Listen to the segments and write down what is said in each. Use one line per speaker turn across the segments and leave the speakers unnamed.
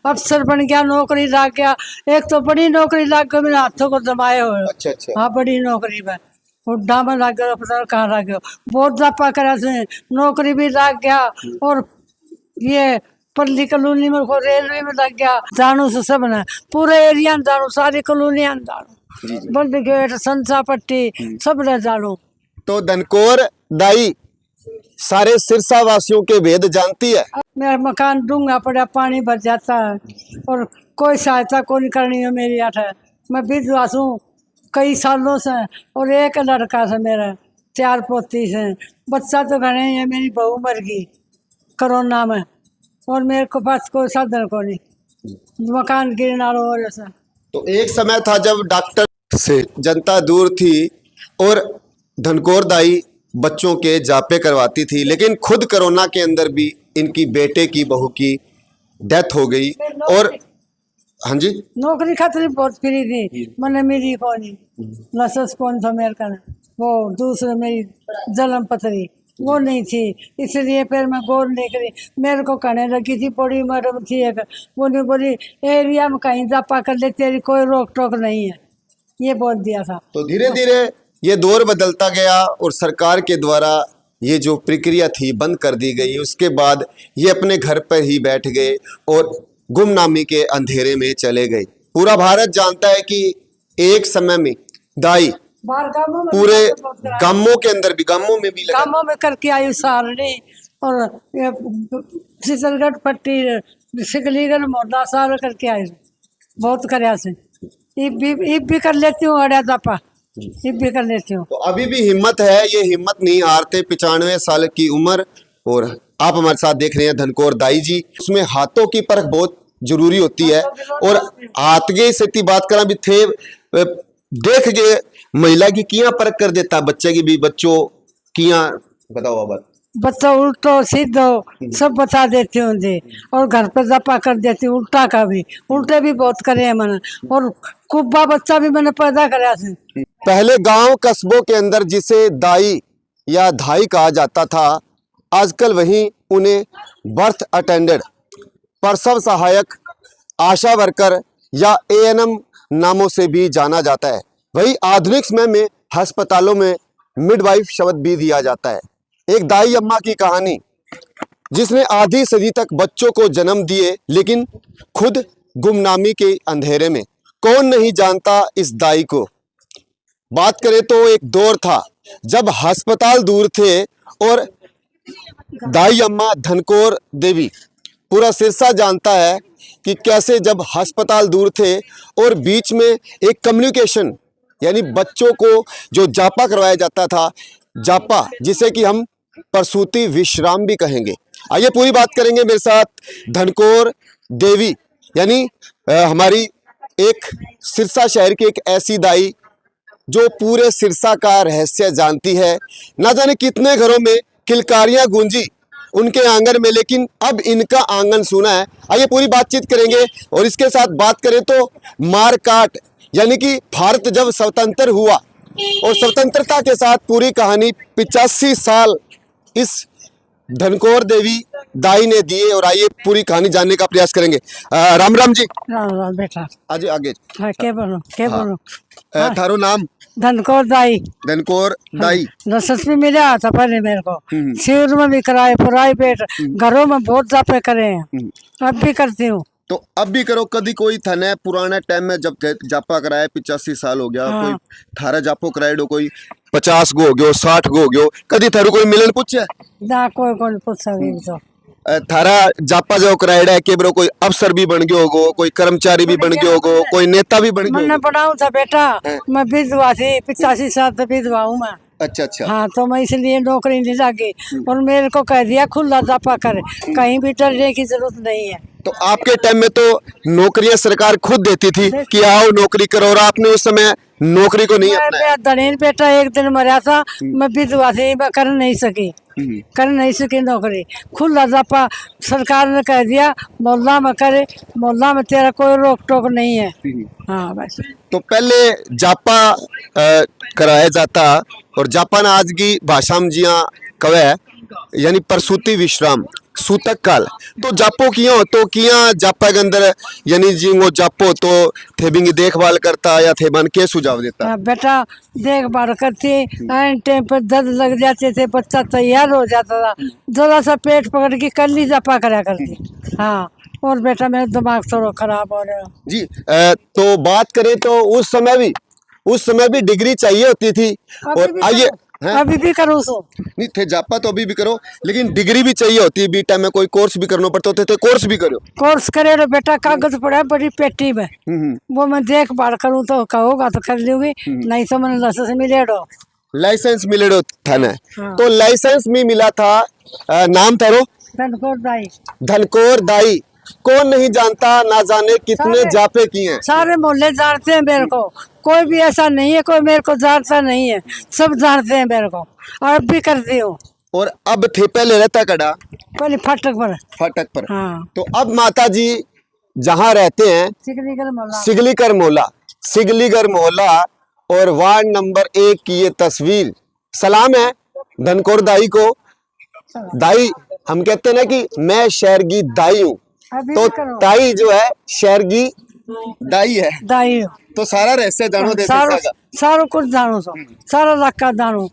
अफसर बन गया, नौकरी लग गया। एक तो बड़ी नौकरी लग गई, मेरे हाथों को दबाए हो।
अच्छा अच्छा।
हाँ, बड़ी नौकरी में हुड्डा में लग गया, पता नहीं कहाँ लग गया। बहुत जापा करा से नौकरी भी लग गया। और ये पल्ली कॉलोनी में रेलवे में लग गया। जानू से सब ने पूरे एरिया में जानू, सारी कॉलोनी में जानू, बंद गेट, संसा पट्टी सब ने जानू।
तो धनकोर दाई सारे सिरसा वासियों के भेद जानती है।
मेरा मकान डूंगा पड़ा, पानी भर जाता है और कोई सहायता को नहीं करनी है मेरी। आठ है, मैं विधवा हूँ कई सालों से और एक लड़का से मेरा, 4 पोती से। बच्चा तो घने है, मेरी बहू मर गई कोरोना में और मेरे को पास कोई साधन को नहीं, मकान गिरना और ऐसा।
तो एक समय था जब डॉक्टर से जनता दूर थी और धनकोर दाई बच्चों के जापे करवाती थी, लेकिन खुद कोरोना के अंदर भी इनकी बेटे की बहू की डेथ हो गई। और हाँ जी,
नौकरी खातिर बहुत फिरी थी, मैंने मेरी कौन लसस कौन था मेरे का, वो दूसरे मेरी जन्म पत्री वो नहीं थी, इसलिए फिर मैं गौर नहीं करी। मेरे को कहने लगी थी, बड़ी मैडम थी एक, वो नहीं बोली एरिया में कहीं जापा कर ले, तेरी कोई रोक टोक नहीं है, ये बोल दिया था।
तो धीरे धीरे ये दौर बदलता गया और सरकार के द्वारा ये जो प्रक्रिया थी बंद कर दी गई। उसके बाद ये अपने घर पर ही बैठ गए और गुमनामी के अंधेरे में चले गए। पूरा भारत जानता है कि एक समय में दाई पूरे गांवों के अंदर भी,
गांवों में करके आई सारणी और सिसलगढ़ पट्टी सिकलीगढ़ मोटा सारा करके आई, बहुत करया से। इब भी कर लेती हूँ, अड़ा जापा इब भी कर लेती हूँ।
तो अभी भी हिम्मत है, ये हिम्मत नहीं हारते। 95 साल की उम्र और आप हमारे साथ देख रहे हैं धनकोर दाई जी। उसमें हाथों की परख बहुत जरूरी होती है और हाथ के से बात करा भी थे देख के महिला की किया परख कर देता, बच्चे की भी, बच्चों किया बताओ बात।
बच्चा उल्टो सीधो सब बता देती हूँ जी, और घर पे जपा कर देती हूँ। उल्टा का भी, उल्टे भी बहुत करे हैं मैंने, और कुब्बा बच्चा भी मैंने पैदा कराया से।
पहले गांव कस्बों के अंदर जिसे दाई या धाई कहा जाता था, आजकल वहीं उन्हें बर्थ अटेंडेंट, प्रसव सहायक, आशा वर्कर या एएनएम नामों से भी जाना जाता है। वही आधुनिक समय में अस्पतालों में मिडवाइफ शब्द भी दिया जाता है। एक दाई अम्मा की कहानी जिसने आधी सदी तक बच्चों को जन्म दिए, लेकिन खुद गुमनामी के अंधेरे में। कौन नहीं जानता इस दाई को। बात करें तो एक दौर था जब अस्पताल दूर थे और दाई अम्मा धनकोर देवी, पूरा सिरसा जानता है कि कैसे जब अस्पताल दूर थे और बीच में एक कम्युनिकेशन, यानी बच्चों को जो जापा करवाया जाता था, जापा जिसे कि हम प्रसूति विश्राम भी कहेंगे। आइए पूरी बात करेंगे मेरे साथ धनकोर देवी, यानी हमारी एक सिरसा शहर की एक ऐसी दाई जो पूरे सिरसा का रहस्य जानती है। ना जाने कितने घरों में किलकारियां गूंजी उनके आंगन में, लेकिन अब इनका आंगन सुना है। आइए पूरी बातचीत करेंगे। और इसके साथ बात करें तो मारकाट, यानी कि भारत जब स्वतंत्र हुआ और स्वतंत्रता के साथ पूरी कहानी 85 साल इस धनकोर देवी दाई ने दिए। और आइए पूरी कहानी जानने का प्रयास करेंगे। राम राम जी।
राम राम बेटा।
आज आगे
हाँ, क्या बोलो क्या बोलो।
थारो नाम?
धनकोर दाई।
धनकोर दाई।
रसस भी मिला था पहले मेरे को, शिविर में भी कराए, प्राइवेट घरों में बहुत जापे करे हैं, अब भी करती हूँ।
तो अब भी करो। कभी कोई थाने पुराने टाइम में जब जापा कराया, 85 साल हो गया,
हाँ।
कोई थारा जापो कराए डो, कोई 50 गो हो गयो, 60 गो हो गयो, कभी थारू कोई मिलन पूछे
ना? कोई कौन पूछ सके।
थारा जापा जो कराएड़ा है, के ब्रो कोई अफसर भी बन गयो होगो, कोई कर्मचारी भी बन गयो होगो, कोई नेता भी बन गयो?
मैंने बनाऊ था बेटा, मैं विधवा थी, 85 साल से विधवा हूँ मैं।
अच्छा अच्छा।
हाँ, तो मैं इसलिए नौकरी नहीं लगी और मेरे को कह दिया खुला जापा करे, कहीं भी डरने की जरूरत नहीं है।
तो आपके टाइम में तो नौकरियां सरकार खुद देती थी कि आओ नौकरी करो, और आपने उस समय नौकरी को नहीं अपनाया।
धनीन बेटा एक दिन मरा था, मैं विधवा थी, मैं कर नहीं सकी नौकरी। खुला जापा सरकार ने कह दिया, मोहल्ला में करे, मोहल्ला में तेरा कोई रोक टोक नहीं है। हाँ बस।
तो पहले जापा कराया जाता, और जापा ना आज की भाषा में जिया कवे, यानी प्रसूति विश्राम, सूतक काल तो जापो किया हो तो किया जापा के अंदर यानी जी वो जापो तो थे बिंगी देखभाल करता या थे बन के सुझाव देता।
हाँ, बेटा देखभाल करती, एन टाइम पर दर्द लग जाते थे, बच्चा तैयार हो जाता था, जरा सा पेट पकड़ के कल्ली जपा करा करती। हाँ, और बेटा मेरा दिमाग थोड़ा खराब हो रहा
जी तो बात करें तो उस समय भी डिग्री चाहिए होती थी और आइए
अभी भी करूँ सो
नहीं थे जापा तो अभी भी करो लेकिन डिग्री भी चाहिए होती है बीटा में कोई कोर्स भी करना पड़ता होते थे कोर्स भी करो।
कोर्स करे तो बेटा कागज पड़ा है बड़ी पेटी में, वो मैं देखभाल करूँ तो कहोगा तो कर लूंगी, नहीं तो मैंने लाइसेंस मिलेगा।
लाइसेंस मिलेडो था ना।
हाँ।
तो लाइसेंस में मिला था नाम था रो धनकोर दाई कौन नहीं जानता ना जाने कितने
सारे-
जापे किए हैं।
सारे मोहल्ले जानते हैं मेरे को, कोई भी ऐसा नहीं है कोई मेरे को जानता नहीं है, सब जानते हैं मेरे को और अब भी करती हूँ।
और अब थे पहले रहता कड़ा
पहले फाटक पर।
फाटक पर।
हाँ,
तो अब माता जी जहाँ रहते हैं सिगलीगर मोहल्ला और वार्ड नंबर 1 की ये तस्वीर सलाम है धनकोर दाई को। दाई हम कहते हैं ना कि मैं शहर की दाई हूँ
अभी
तो
भी करो।
ताई जो है शहर की दाई है
दाई
तो सारा रहस्य जानो दे
सारो
सकता।
सारो कुछ जानो सो, सारा इलाका जानो,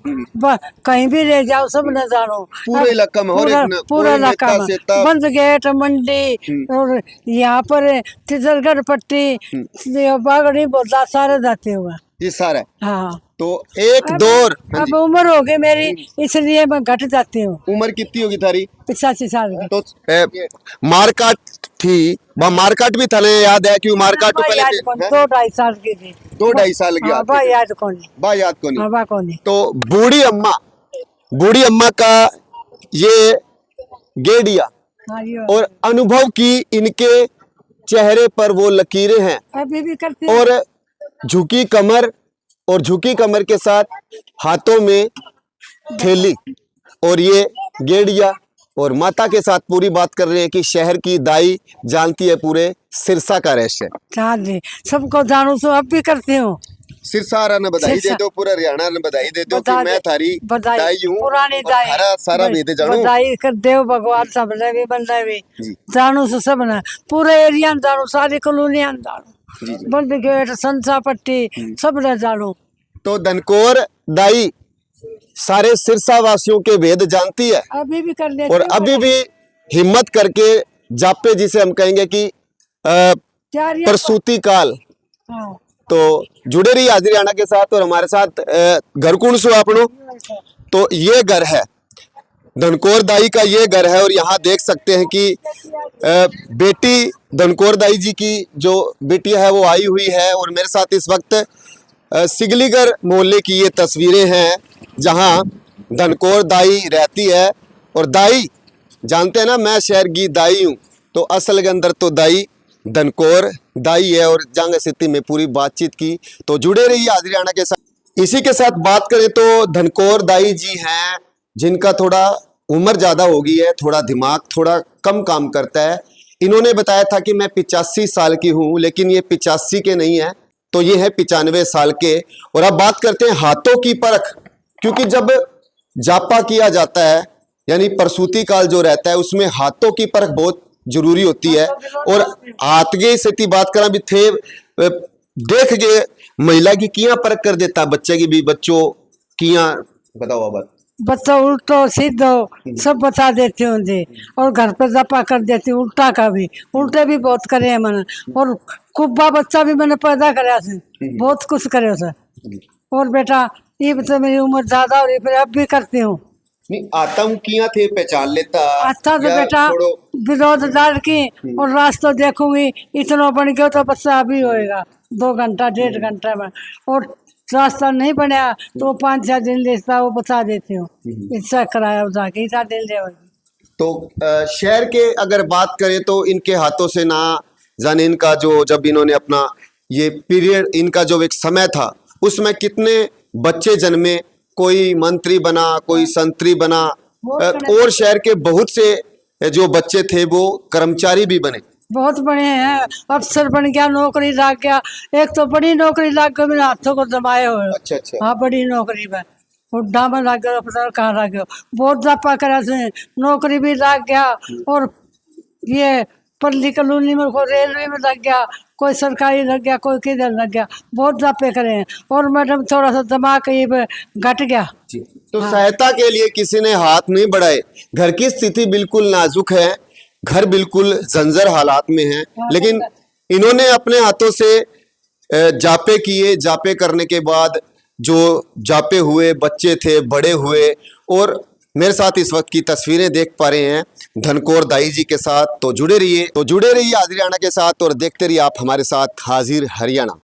कहीं भी ले जाओ सब न जानो।
पूरे इलाका में और एक
पूरा इलाका में
सेता
बंद गेट मंडी और यहाँ पर तिजरगढ़ पट्टी बागड़ी बोलता सारे जाते हुए।
ये सारा है।
हाँ,
तो एक दौर
अब उम्र हो गई मेरी इसलिए मैं घट जाती हूँ।
उम्र कितनी होगी थारी
85 साल की।
तो मारकाट थी वह मारकाट भी थाने याद है कि मारकाट तो पहले
याद कौन, 2-2.5 साल की थी।
2-2.5 साल की
हाँ, बा याद कौन,
बा याद को नहीं।
बा कौन।
तो बूढ़ी अम्मा का ये गेड़िया
हाँ, ये
और अनुभव की इनके चेहरे पर वो लकीरें हैं
अभी भी करती हूँ।
और झुकी कमर के साथ हाथों में थैली और ये गेड़िया और माता के साथ पूरी बात कर रहे हैं कि शहर की दाई जानती है पूरे सिरसा का रहस्य।
हाँ जी, सबको जानू सो अब भी करती हूँ।
सिरसा ने बधाई दे दो पूरा हरियाणा ने बधाई दे दो कि मैं थारी दाई हूँ
पुरानी
और
दाई
थारा सारा भेद जानू।
बधाई कर देव भगवान सब ने भी बंदे भी
जी।
जानू सो सब ने पूरे एरिया में जानू, सारी कॉलोनी में जानू,
जी, जी।
बंद गेट संसा पट्टी सब ने जानू।
तो धनकोर दाई सारे सिरसा वासियों के भेद जानती है
अभी भी कर लेती
और
हूँ।
अभी भी हिम्मत करके जापे जिसे हम कहेंगे कि
तैयारियां
प्रसूति काल
हाँ।
तो जुड़े रही हाजिरी आना के साथ और हमारे साथ घर कौन सो आपनो तो ये घर है धनकोर दाई का ये घर है और यहाँ देख सकते हैं कि बेटी धनकोर दाई जी की जो बेटियां है वो आई हुई है और मेरे साथ इस वक्त सिगलीगर मोहल्ले की ये तस्वीरें हैं जहाँ धनकोर दाई रहती है और दाई जानते हैं ना मैं शहर की दाई हूँ तो असल के अंदर तो दाई धनकोर दाई है और जंग स्थिति में पूरी बातचीत की तो जुड़े रहिए हाजिराना के साथ। इसी के साथ बात करें तो धनकोर दाई जी हैं जिनका थोड़ा उम्र ज़्यादा हो गई है, थोड़ा दिमाग थोड़ा कम काम करता है। इन्होंने बताया था कि मैं 85 साल की हूँ लेकिन ये 85 के नहीं है तो ये है 95 साल के। और अब बात करते हैं हाथों की परख क्योंकि जब जापा किया जाता है यानी प्रसूति काल जो रहता है उसमें हाथों की परख बहुत जरूरी होती है और हाथ के स्थिति बात करा भी थे देख के महिला की किया परख कर देता बच्चे की भी बच्चों किया बताओ बात
बच्चा उल्टो सीधो सब बता देती हूँ जी और घर पे जपा कर देती हूँ उल्टा का भी, उल्टे भी बहुत करे हैं मैंने और कुब्बा बच्चा भी मैंने पैदा कराया से बहुत कुछ करे उसे। और बेटा ये तो मेरी उम्र ज्यादा हो रही फिर अब भी करती हूँ।
नहीं आता हूँ किया थे पहचान लेता
अच्छा तो
या
बेटा
थोड़ो
विरोध डाल की और रास्ता देखूंगी इतना बन गया तो बच्चा अभी होएगा 2 घंटा 1.5 घंटा में और रास्ता नहीं बनया तो 5-6 दिन लेता वो बता देती हूँ इच्छा कराया जाके इतना दिन ले।
तो शहर के अगर बात करें तो इनके हाथों से ना जाने इनका जो जब इन्होंने अपना ये पीरियड इनका जो एक समय था उसमें कितने बच्चे जन्मे, कोई मंत्री बना कोई संतरी बना और शहर के बहुत से जो बच्चे थे वो कर्मचारी भी बने।
बहुत बड़े हैं, अफसर बन गया, नौकरी लग गया, एक तो बड़ी नौकरी लग गई मेरे हाथों को दबाए हुए।
अच्छा अच्छा।
हाँ बड़ी नौकरी में हुड्डा में लग गया, पता नहीं कहाँ लग गया। बहुत जापा करा से नौकरी भी लग गया, और ये पल्ली कॉलोनी में कोई रेलवे में लग गया, कोई सरकारी लग गया, कोई किधर लग गया। बहुत जापे करे हैं। और मैडम थोड़ा सा दिमाग ये घट गया।
तो सहायता के लिए किसी ने हाथ नहीं बढ़ाए। घर की स्थिति बिल्कुल नाजुक है, घर बिल्कुल जंजर हालात में है, लेकिन इन्होंने अपने हाथों से जापे किए। जापे करने के बाद जो जापे हुए बच्चे थे बड़े हुए। और मेरे साथ इस वक्त की तस्वीरें देख पा रहे हैं धनकौर दाई जी के साथ। तो जुड़े रहिए हाजिर हरियाणा के साथ, और देखते रहिए आप हमारे साथ हाजिर हरियाणा।